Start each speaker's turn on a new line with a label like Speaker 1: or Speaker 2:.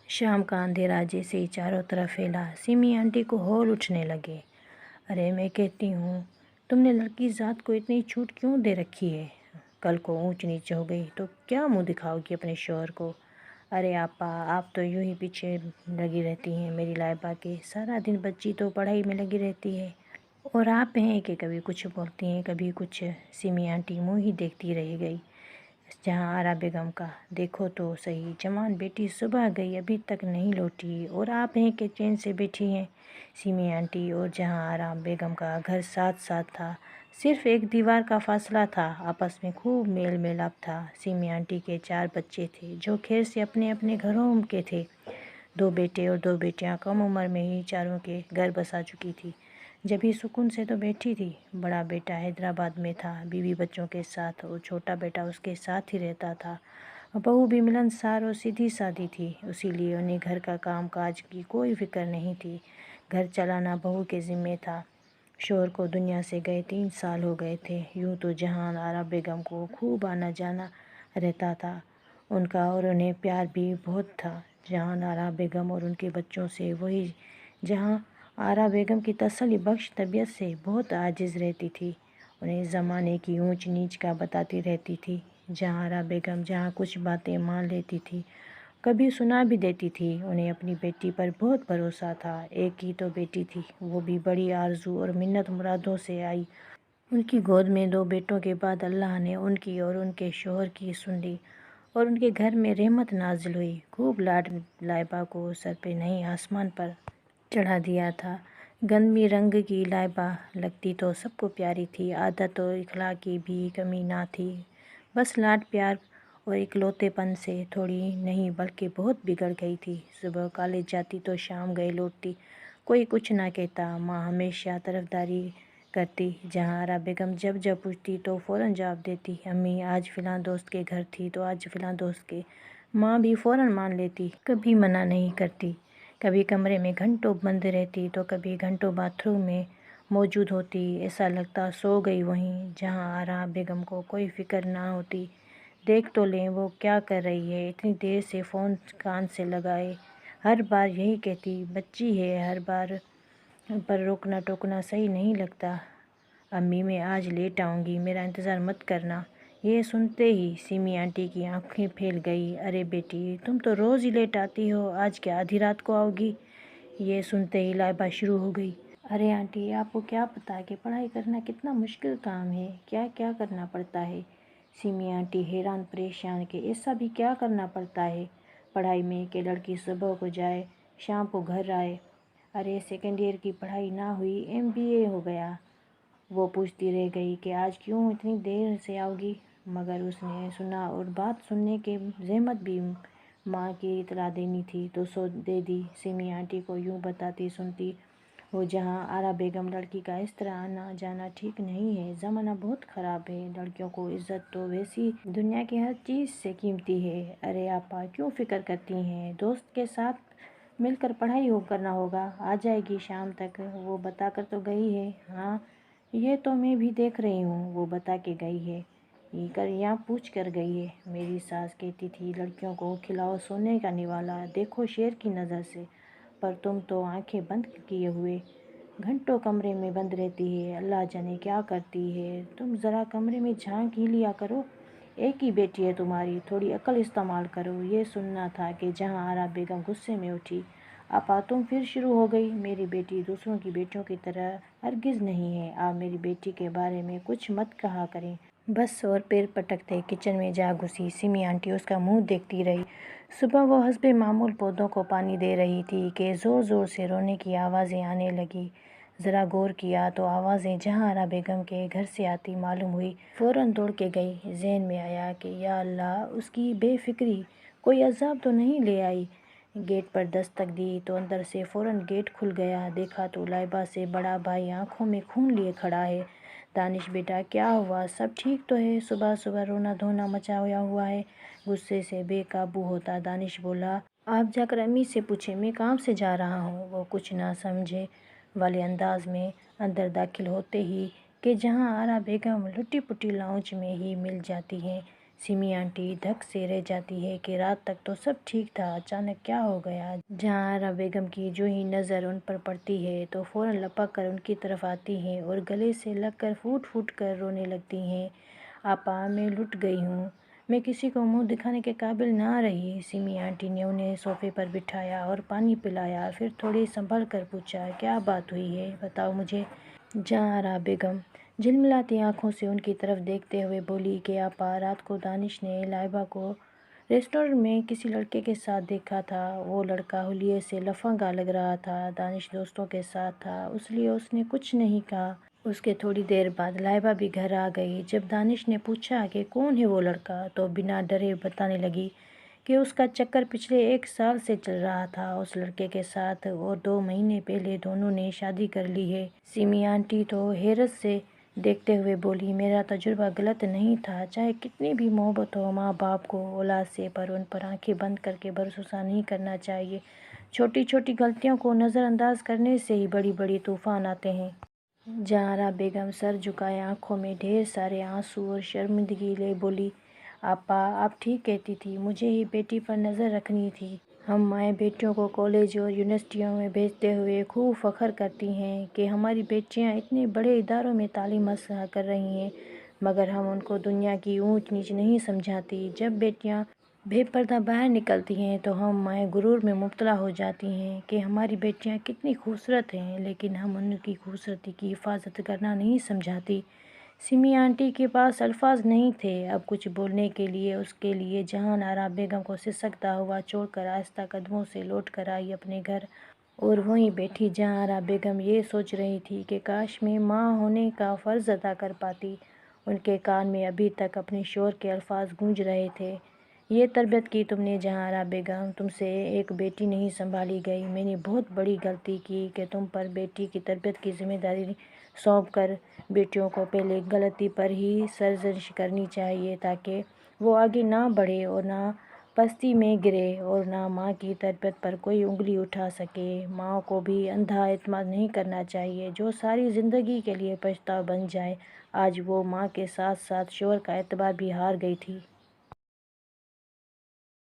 Speaker 1: شام کا اندھیرا جیسے ہی چاروں طرف پھیلا، سیمی آنٹی کو ہول اٹھنے لگے۔ ارے میں کہتی ہوں، تم نے لڑکی ذات کو اتنی چھوٹ کیوں دے رکھی ہے؟ کل کو اونچ نیچ ہو گئی تو کیا منہ دکھاؤ گی اپنے شوہر کو؟ ارے آپا، آپ تو یوں ہی پیچھے لگی رہتی ہیں میری لائبہ کے، سارا دن بچی تو پڑھائی میں لگی رہتی ہے اور آپ ہیں کہ کبھی کچھ بولتی ہیں کبھی کچھ۔ سیمی آنٹی منہ ہی دیکھتی رہ گئی۔ جہاں آرا بیگم کا دیکھو تو صحیح، جوان بیٹی صبح گئی ابھی تک نہیں لوٹی اور آپ ہیں کہ چین سے بیٹھی ہیں۔ سیمی آنٹی اور جہاں آرا بیگم کا گھر ساتھ ساتھ تھا، صرف ایک دیوار کا فاصلہ تھا، آپس میں خوب میل ملاپ تھا۔ سیمی آنٹی کے 4 بچے تھے جو خیر سے اپنے اپنے گھروں کے تھے، 2 بیٹے اور 2 بیٹیاں، کم عمر میں ہی چاروں کے گھر بسا چکی تھی۔ جب ہی سکون سے تو بیٹھی تھی۔ بڑا بیٹا حیدرآباد میں تھا بیوی بچوں کے ساتھ اور چھوٹا بیٹا اس کے ساتھ ہی رہتا تھا۔ بہو بھی ملنسار اور سیدھی سادی تھی، اسی لیے انہیں گھر کا کام کاج کی کوئی فکر نہیں تھی۔ گھر چلانا بہو کے ذمہ تھا۔ شوہر کو دنیا سے گئے 3 سال ہو گئے تھے۔ یوں تو جہاں آرا بیگم کو خوب آنا جانا رہتا تھا ان کا، اور انہیں پیار بھی بہت تھا جہاں آرا بیگم اور ان کے بچوں سے۔ وہی جہاں آرا بیگم کی تسلی بخش طبیعت سے بہت عاجز رہتی تھی، انہیں زمانے کی اونچ نیچ کا بتاتی رہتی تھی۔ جہاں آرا بیگم جہاں کچھ باتیں مان لیتی تھی، کبھی سنا بھی دیتی تھی۔ انہیں اپنی بیٹی پر بہت بھروسہ تھا، ایک ہی تو بیٹی تھی، وہ بھی بڑی آرزو اور منت مرادوں سے آئی۔ ان کی گود میں 2 بیٹوں کے بعد اللہ نے ان کی اور ان کے شوہر کی سن لی اور ان کے گھر میں رحمت نازل ہوئی۔ خوب لاڈ لائبہ کو سر پہ نہیں آسمان پر چڑھا دیا تھا۔ گندمی رنگ کی لائبہ لگتی تو سب کو پیاری تھی، عادت اور اخلاق کی بھی کمی نہ تھی، بس لاڈ پیار اور اکلوتے پن سے تھوڑی نہیں بلکہ بہت بگڑ گئی تھی۔ صبح کالج جاتی تو شام گئے لوٹتی، کوئی کچھ نہ کہتا، ماں ہمیشہ طرفداری کرتی۔ جہاں آرا بیگم جب پوچھتی تو فوراً جواب دیتی، امی آج فلاں دوست کے گھر تھی تو آج فلاں دوست کے۔ ماں بھی فوراً مان لیتی، کبھی منع نہیں کرتی۔ کبھی کمرے میں گھنٹوں بند رہتی تو کبھی گھنٹوں باتھ روم میں موجود ہوتی، ایسا لگتا سو گئی وہیں۔ جہاں آرا بیگم کو کوئی فکر نہ ہوتی، دیکھ تو لیں وہ کیا کر رہی ہے، اتنی دیر سے فون کان سے لگائے ہر بار یہی کہتی، بچی ہے، ہر بار پر روکنا ٹوکنا صحیح نہیں لگتا۔ امی میں آج لیٹ آؤں گی، میرا انتظار مت کرنا۔ یہ سنتے ہی سیمی آنٹی کی آنکھیں پھیل گئی۔ ارے بیٹی، تم تو روز ہی لیٹ آتی ہو، آج کیا آدھی رات کو آؤ گی؟ یہ سنتے ہی لائبہ شروع ہو گئی۔ ارے آنٹی، آپ کو کیا پتا کہ پڑھائی کرنا کتنا مشکل کام ہے، کیا کیا کرنا پڑتا ہے؟ سیمی آنٹی حیران پریشان کہ ایسا بھی کیا کرنا پڑتا ہے پڑھائی میں کہ لڑکی صبح کو جائے شام کو گھر آئے؟ ارے سیکنڈ ایئر کی پڑھائی نہ ہوئی، MBA ہو گیا۔ وہ پوچھتی رہ گئی کہ آج کیوں اتنی دیر سے آؤ گی؟ مگر اس نے سنا اور بات سننے کے زحمت بھی ماں کی اطلاع دینی تھی تو سو دے دی۔ سیمی آنٹی کو یوں بتاتی سنتی وہ جہاں آرا بیگم، لڑکی کا اس طرح آنا جانا ٹھیک نہیں ہے، زمانہ بہت خراب ہے، لڑکیوں کو عزت تو ویسی دنیا کی ہر چیز سے قیمتی ہے۔ ارے آپا کیوں فکر کرتی ہیں، دوست کے ساتھ مل کر پڑھائی کرنا ہوگا، آ جائے گی شام تک، وہ بتا کر تو گئی ہے۔ ہاں یہ تو میں بھی دیکھ رہی ہوں، وہ بتا کے گئی ہے یا پوچھ کر گئی ہے۔ میری ساس کہتی تھی لڑکیوں کو کھلاؤ سونے کا نوالا، دیکھو شیر کی نظر سے، پر تم تو آنکھیں بند کیے ہوئے گھنٹوں کمرے میں بند رہتی ہے، اللہ جانے کیا کرتی ہے، تم ذرا کمرے میں جھانک ہی لیا کرو، ایک ہی بیٹی ہے تمہاری، تھوڑی عقل استعمال کرو۔ یہ سننا تھا کہ جہاں آرا بیگم غصے میں اٹھی، آپا تم پھر شروع ہو گئی، میری بیٹی دوسروں کی بیٹیوں کی طرح ہرگز نہیں ہے، آپ میری بیٹی کے بارے میں کچھ مت کہا کریں بس۔ اور پیر پٹکتے کچن میں جا گھسی۔ سیمی آنٹی اس کا منہ دیکھتی رہی۔ صبح وہ حسب معمول پودوں کو پانی دے رہی تھی کہ زور زور سے رونے کی آوازیں آنے لگیں۔ ذرا غور کیا تو آوازیں جہاں آرا بیگم کے گھر سے آتی معلوم ہوئی۔ فوراً دوڑ کے گئی۔ ذہن میں آیا کہ یا اللہ، اس کی بے فکری کوئی عذاب تو نہیں لے آئی۔ گیٹ پر دستک دی تو اندر سے فوراً گیٹ کھل گیا۔ دیکھا تو لائبہ سے بڑا بھائی آنکھوں میں خون لیے کھڑا ہے۔ دانش بیٹا کیا ہوا، سب ٹھیک تو ہے؟ صبح صبح رونا دھونا مچایا ہوا ہے۔ غصے سے بے قابو ہوتا دانش بولا، آپ جا کر امی سے پوچھیں، میں کام سے جا رہا ہوں۔ وہ کچھ نہ سمجھے والے انداز میں اندر داخل ہوتے ہی کہ جہاں آرا بیگم لٹی پٹی لاؤنج میں ہی مل جاتی ہیں سمی آنٹی دھک سے رہ جاتی ہے کہ رات تک تو سب ٹھیک تھا، اچانک کیا ہو گیا؟ جہاں آرا بیگم کی جو ہی نظر ان پر پڑتی ہے تو فوراً لپک کر ان کی طرف آتی ہیں اور گلے سے لگ کر پھوٹ پھوٹ کر رونے لگتی ہیں۔ آپا، میں لٹ گئی ہوں، میں کسی کو منہ دکھانے کے قابل نہ رہی۔ سمی آنٹی نے انہیں صوفے پر بٹھایا اور پانی پلایا، پھر تھوڑی سنبھل کر پوچھا، کیا بات ہوئی ہے، بتاؤ مجھے۔ جہاں آرا بیگم جھلملاتی آنکھوں سے ان کی طرف دیکھتے ہوئے بولی کہ آپا، رات کو دانش نے لائبہ کو ریسٹورنٹ میں کسی لڑکے کے ساتھ دیکھا تھا۔ وہ لڑکا حلیے سے لفنگا لگ رہا تھا۔ دانش دوستوں کے ساتھ تھا، اس لیے اس نے کچھ نہیں کہا۔ اس کے تھوڑی دیر بعد لائبہ بھی گھر آ گئی۔ جب دانش نے پوچھا کہ کون ہے وہ لڑکا تو بنا ڈرے بتانے لگی کہ اس کا چکر پچھلے 1 سال سے چل رہا تھا اس لڑکے کے ساتھ، اور 2 مہینے پہلے دونوں نے شادی کر لی ہے۔ سمی آنٹی تو حیرت سے دیکھتے ہوئے بولی، میرا تجربہ غلط نہیں تھا، چاہے کتنی بھی محبت ہو ماں باپ کو اولاد سے، پر ان پر آنکھیں بند کر کے بھروسہ نہیں کرنا چاہیے۔ چھوٹی چھوٹی غلطیوں کو نظر انداز کرنے سے ہی بڑی بڑی طوفان آتے ہیں۔ جہاں آرا بیگم سر جھکائے آنکھوں میں ڈھیر سارے آنسو اور شرمندگی لے بولی، آپا، آپ ٹھیک کہتی تھی، مجھے ہی بیٹی پر نظر رکھنی تھی۔ ہم مائیں بیٹیوں کو کالج اور یونیورسٹیوں میں بھیجتے ہوئے خوب فخر کرتی ہیں کہ ہماری بیٹیاں اتنے بڑے اداروں میں تعلیم حاصل کر رہی ہیں، مگر ہم ان کو دنیا کی اونچ نیچ نہیں سمجھاتی۔ جب بیٹیاں بے پردہ باہر نکلتی ہیں تو ہم مائیں غرور میں مبتلا ہو جاتی ہیں کہ ہماری بیٹیاں کتنی خوبصورت ہیں، لیکن ہم ان کی خوبصورتی کی حفاظت کرنا نہیں سمجھاتی۔ سمی آنٹی کے پاس الفاظ نہیں تھے اب کچھ بولنے کے لیے۔ اس کے لیے جہاں آرا بیگم کو سسکتا ہوا چھوڑ کر آہستہ قدموں سے لوٹ کر آئی اپنے گھر، اور وہیں بیٹھی جہاں آرا بیگم یہ سوچ رہی تھی کہ کاش میں ماں ہونے کا فرض ادا کر پاتی۔ ان کے کان میں ابھی تک اپنے شوہر کے الفاظ گونج رہے تھے، یہ تربیت کی تم نے جہاں آرا بیگم، تم سے ایک بیٹی نہیں سنبھالی گئی۔ میں نے بہت بڑی غلطی کی کہ تم پر بیٹی کی تربیت کی ذمہ داری سونپ کر۔ بیٹیوں کو پہلے غلطی پر ہی سرزنش کرنی چاہیے تاکہ وہ آگے نہ بڑھے اور نہ پستی میں گرے اور نہ ماں کی تربیت پر کوئی انگلی اٹھا سکے۔ ماں کو بھی اندھا اعتماد نہیں کرنا چاہیے جو ساری زندگی کے لیے پچھتاوا بن جائے۔ آج وہ ماں کے ساتھ ساتھ شوہر کا اعتبار بھی ہار گئی تھی۔